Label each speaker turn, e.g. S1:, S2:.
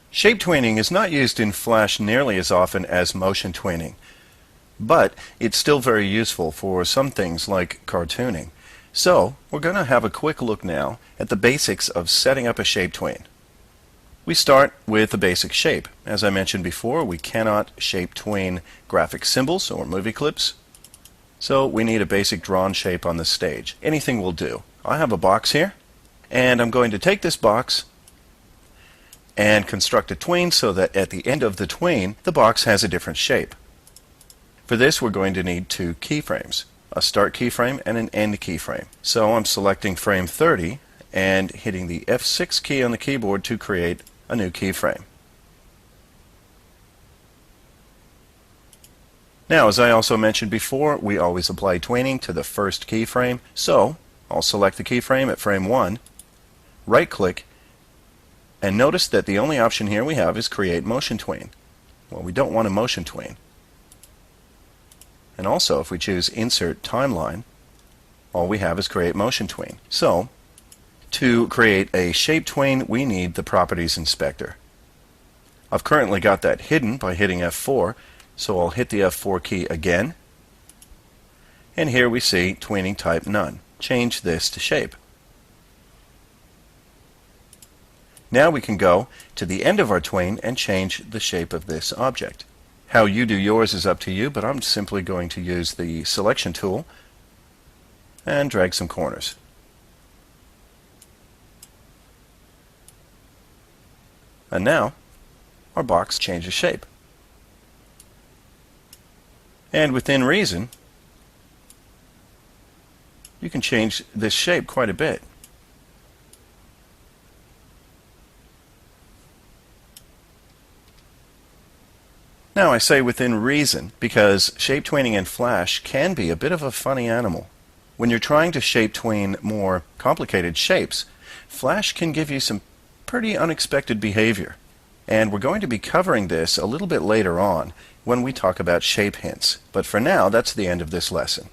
S1: Shape tweening is not used in Flash nearly as often as motion tweening, but it's still very useful for some things like cartooning. So we're going to have a quick look now at the basics of setting up a shape tween. We start with a basic shape. As I mentioned before, we cannot shape tween graphic symbols or movie clips, so we need a basic drawn shape on the stage. Anything will do. I have a box here, and I'm going to take this box and construct a tween so that at the end of the tween, the box has a different shape. For this, we're going to need two keyframes, a start keyframe and an end keyframe. So I'm selecting frame 30 and hitting the F6 key on the keyboard to create a new keyframe. Now, as I also mentioned before, we always apply tweening to the first keyframe, so I'll select the keyframe at frame 1, right-click, and notice that the only option here we have is Create Motion Tween. Well, we don't want a motion tween. And also, if we choose Insert Timeline, all we have is Create Motion Tween. So, to create a shape tween, we need the Properties Inspector. I've currently got that hidden by hitting F4, so I'll hit the F4 key again. And here we see Tweening Type None. Change this to Shape. Now we can go to the end of our tween and change the shape of this object. How you do yours is up to you, but I'm simply going to use the selection tool and drag some corners. And now our box changes shape. And within reason, you can change this shape quite a bit. Now I say within reason because shape tweening in Flash can be a bit of a funny animal. When you're trying to shape tween more complicated shapes, Flash can give you some pretty unexpected behavior. And we're going to be covering this a little bit later on when we talk about shape hints. But for now, that's the end of this lesson.